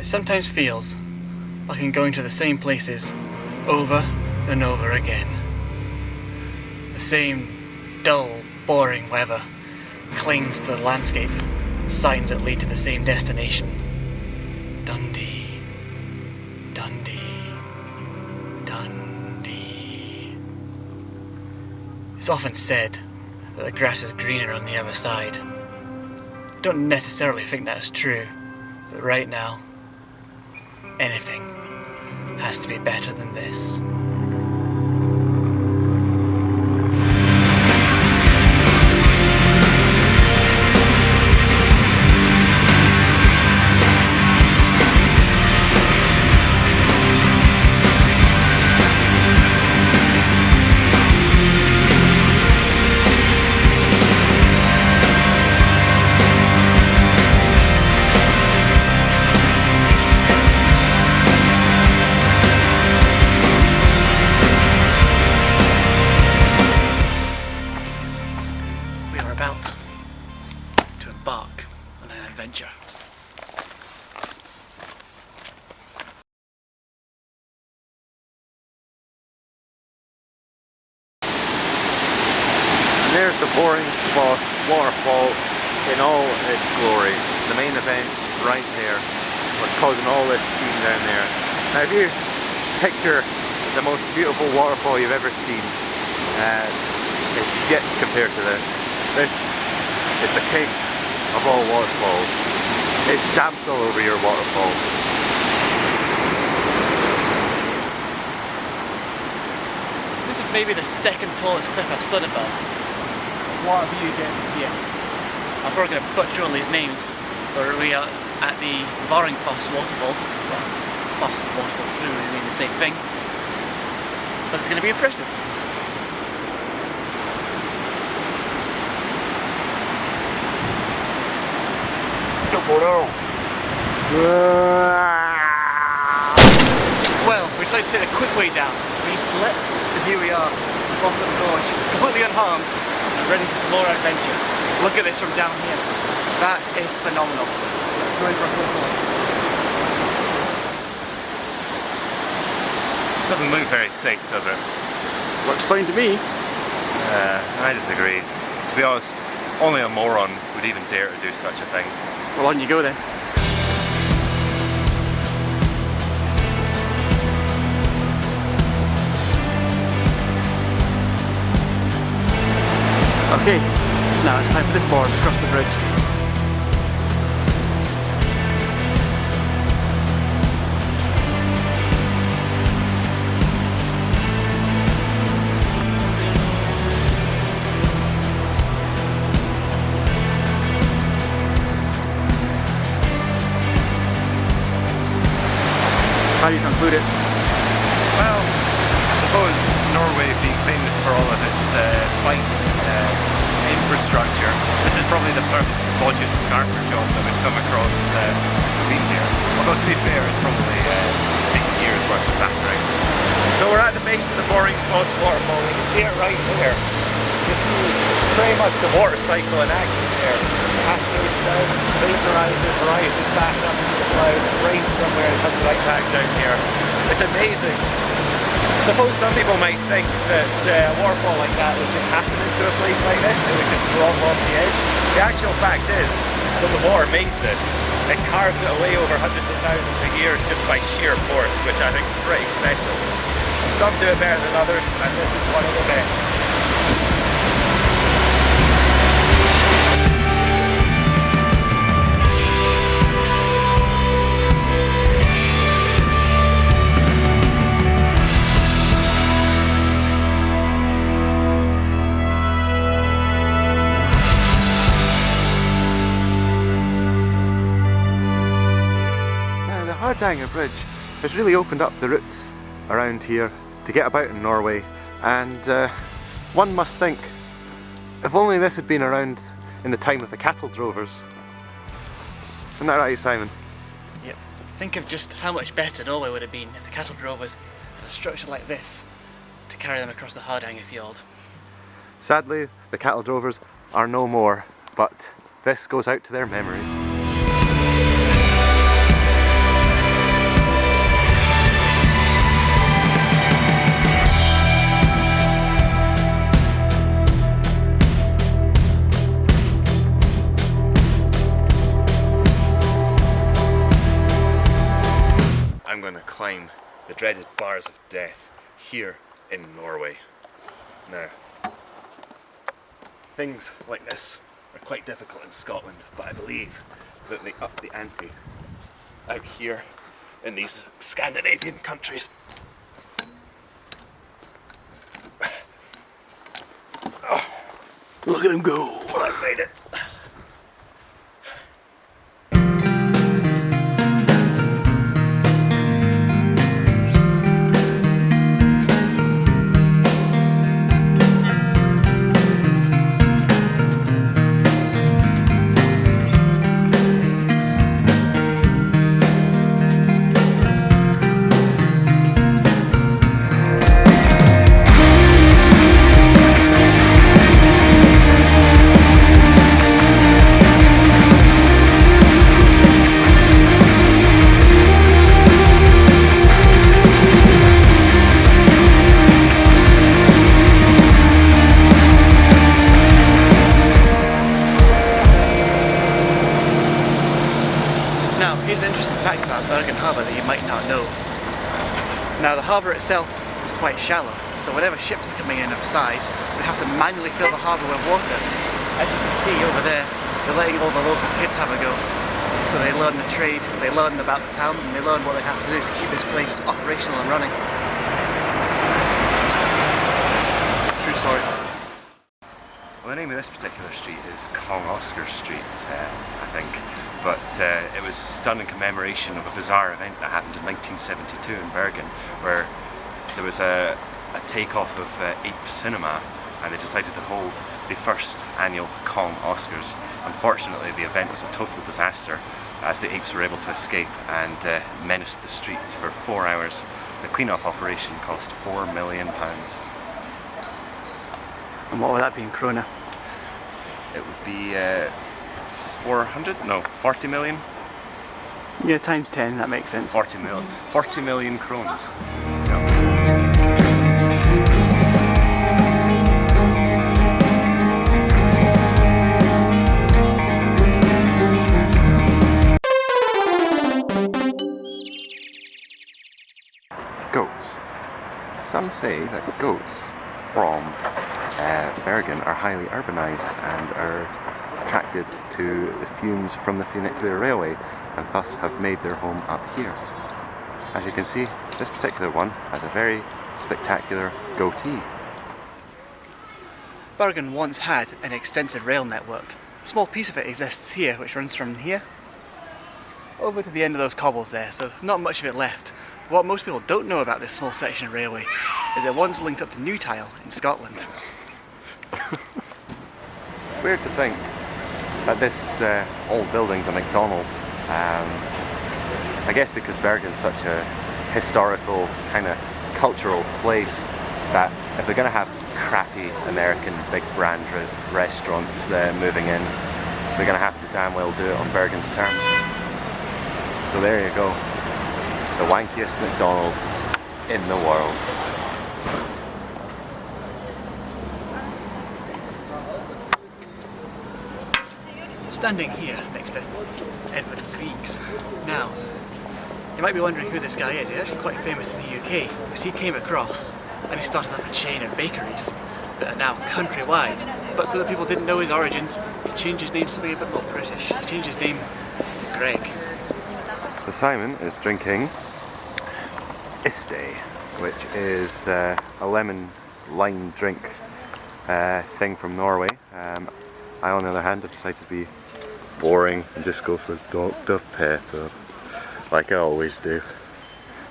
sometimes feels like I'm going to the same places over and over again. The same dull, boring weather clings to the landscape and signs that lead to the same destination. Dundee, Dundee, Dundee. It's often said that the grass is greener on the other side. I don't necessarily think that's true, but right now, anything has to be better than this. About to embark on an adventure. And there's the Foss waterfall in all its glory. The main event right there, what's causing all this steam down there. Now if you picture the most beautiful waterfall you've ever seen, it's shit compared to this. This is the king of all waterfalls. It stamps all over your waterfall. This is maybe the second tallest cliff I've stood above. What view you get from here? I'm probably going to butcher all these names, but we are at the Foss waterfall. Well, Foss and waterfall presumably mean the same thing. But it's going to be impressive. Well, we decided to take the quick way down. We slipped, and here we are, bottom of the gorge, completely unharmed, ready for some more adventure. Look at this from down here. That is phenomenal. Let's go in for a closer look. Doesn't look very safe, does it? Looks fine to me. I disagree. To be honest, only a moron would even dare to do such a thing. Well, on you go then. Okay, now it's time for this board across the bridge. How do you conclude it? Well, I suppose Norway being famous for all of its fine infrastructure, this is probably the first budget scarper job that we've come across since we've been here. Although to be fair, it's probably taken years worth of battering. So we're at the base of the Foss waterfall. We can see it right there. You see pretty much the water cycle in action there. Cascades down, vaporizes, rises back up into the clouds, rains somewhere and comes right back down here. It's amazing. I suppose some people might think that a waterfall like that would just happen into a place like this, it would just drop off the edge. The actual fact is that the water made this. It carved it away over hundreds of thousands of years just by sheer force, which I think is pretty special. Some do it better than others, and this is one of the best. Hardanger Bridge has really opened up the routes around here to get about in Norway, and one must think, if only this had been around in the time of the cattle drovers. Isn't that right, Simon? Yep. Think of just how much better Norway would have been if the cattle drovers had a structure like this to carry them across the Hardanger fjord. Sadly, the cattle drovers are no more, but this goes out to their memory. climb the dreaded bars of death here in Norway. Now, things like this are quite difficult in Scotland, but I believe that they up the ante out here in these Scandinavian countries. Look at him go! Well, I made it! Bergen harbour that you might not know. Now the harbour itself is quite shallow, so whenever ships are coming in of size, they have to manually fill the harbour with water. As you can see over there, they're letting all the local kids have a go. So they learn the trade, they learn about the town, and they learn what they have to do to keep this place operational and running. True story. Well, the name of this particular street is Kong Oscar Street, I think, but it was done in commemoration of a bizarre event that happened in 1972 in Bergen, where there was a takeoff of ape cinema, and they decided to hold the first annual Kong Oscars. Unfortunately, the event was a total disaster, as the apes were able to escape and menaced the street for 4 hours. The clean-up operation cost £4 million. And what would that be in krona? It would be 40 million? Yeah, times 10, that makes sense. 40 million krones. Goats. Some say that goats from Bergen are highly urbanised and are attracted to the fumes from the funicular railway and thus have made their home up here. As you can see, this particular one has a very spectacular goatee. Bergen once had an extensive rail network. A small piece of it exists here, which runs from here over to the end of those cobbles there, so not much of it left. But what most people don't know about this small section of railway is it once linked up to Newtile in Scotland. Weird to think that this old building's a McDonald's. I guess because Bergen's such a historical, kind of cultural place, that if they're going to have crappy American big brand restaurants moving in, they're going to have to damn well do it on Bergen's terms. So there you go, the wankiest McDonald's in the world. Standing here next to Edward Griggs. Now, you might be wondering who this guy is. He's actually quite famous in the UK because he came across and he started up a chain of bakeries that are now countrywide. But so that people didn't know his origins, he changed his name to something a bit more British. He changed his name to Greg. So Simon is drinking Iste, which is a lemon lime drink thing from Norway. I, on the other hand, have decided to be boring and just go for Dr. Pepper, like I always do.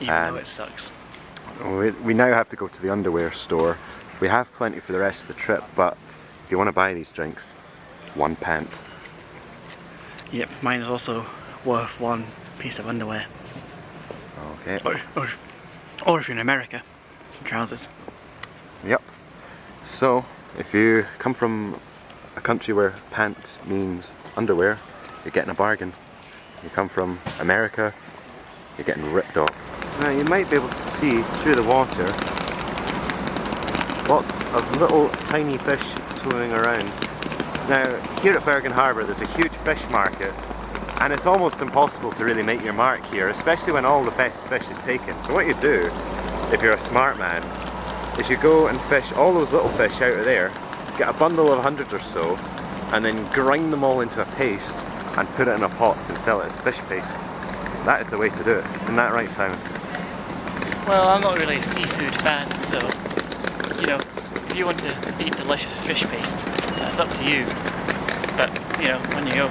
Even though it sucks. We now have to go to the underwear store. We have plenty for the rest of the trip, but if you want to buy these drinks, £1. Yep, mine is also worth one piece of underwear. Okay. Or if you're in America, some trousers. Yep. So, if you come from a country where pants means underwear, you're getting a bargain. You come from America, you're getting ripped off. Now you might be able to see through the water lots of little tiny fish swimming around. Now here at Bergen Harbour there's a huge fish market and it's almost impossible to really make your mark here, especially when all the best fish is taken. So what you do, if you're a smart man, is you go and fish all those little fish out of there, get a bundle of 100 or so, and then grind them all into a paste and put it in a pot and sell it as fish paste. That is the way to do it. Isn't that right, Simon? Well, I'm not really a seafood fan, so, you know, if you want to eat delicious fish paste, that's up to you. But, you know, when you go...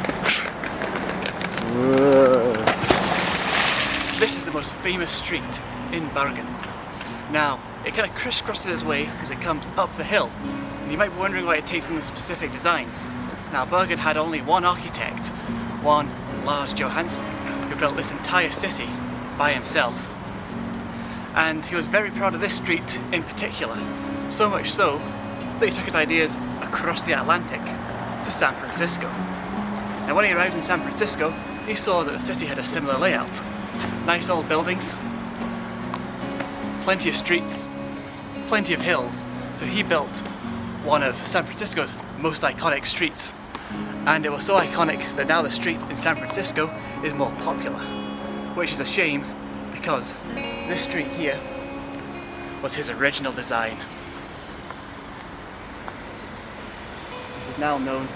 This is the most famous street in Bergen. Now, it kind of crisscrosses its way as it comes up the hill, and you might be wondering why it takes on a specific design. Now, Bergen had only one architect, one Lars Johansson, who built this entire city by himself. And he was very proud of this street in particular, so much so that he took his ideas across the Atlantic to San Francisco. Now, when he arrived in San Francisco, he saw that the city had a similar layout. Nice old buildings, plenty of streets, plenty of hills, so he built one of San Francisco's most iconic streets. And it was so iconic that now the street in San Francisco is more popular, which is a shame because this street here was his original design. This is now known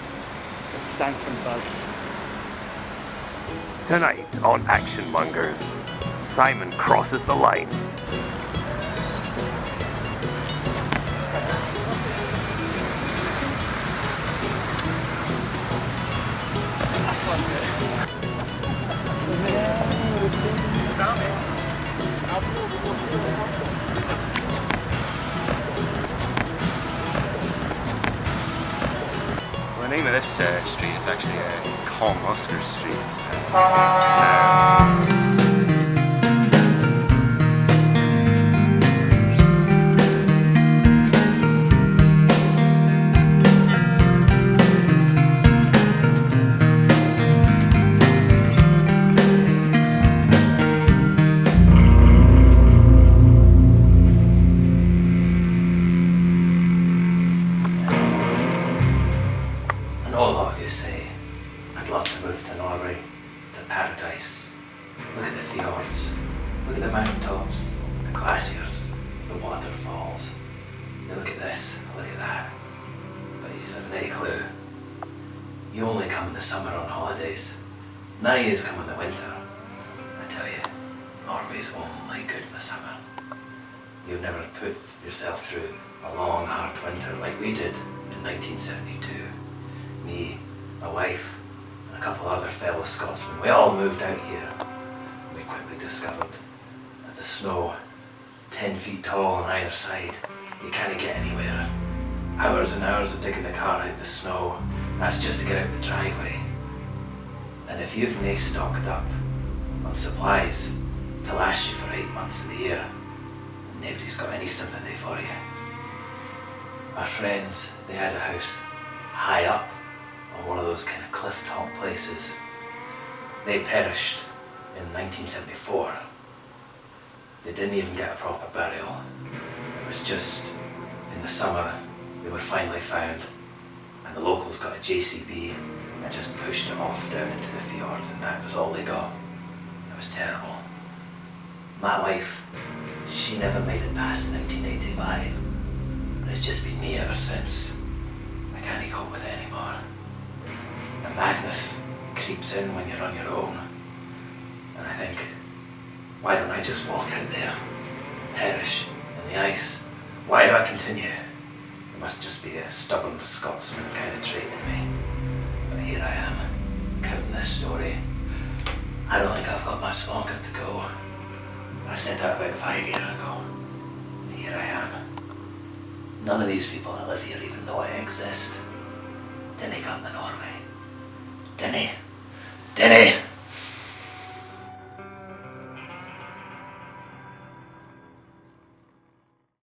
as San Bergen. Tonight on Action Mongers, Simon crosses the line. The name of this street is actually Kong Oscar Street. I know a lot of you say, I'd love to move to Norway, to paradise. Look at the fjords, look at the mountain tops, the glaciers, the waterfalls. You look at this, look at that. But you have no clue. You only come in the summer on holidays. None of yous come in the winter. I tell you, Norway's only good in the summer. You've never put yourself through a long, hard winter like we did in 1972. Me, my wife, and a couple of other fellow Scotsmen, we all moved out here. We quickly discovered that the snow, 10 feet tall on either side, you can't get anywhere. Hours and hours of digging the car out the snow, that's just to get out the driveway. And if you've nae stocked up on supplies to last you for 8 months of the year, nobody's got any sympathy for you. Our friends, they had a house high up on one of those kind of cliff top places. They perished in 1974. They didn't even get a proper burial. It was just in the summer they were finally found, and the locals got a JCB and just pushed it off down into the fjord, and that was all they got. It was terrible. My wife, she never made it past 1985, and it's just been me ever since. I can't cope with it anymore. The madness creeps in when you're on your own, and I think, why don't I just walk out there, perish in the ice? Why do I continue? It must just be a stubborn Scotsman kind of trait in me. But here I am, counting this story. I don't think I've got much longer to go. I said that about 5 years ago. And here I am. None of these people that live here even know I exist. Dinna come to Norway. Dinna.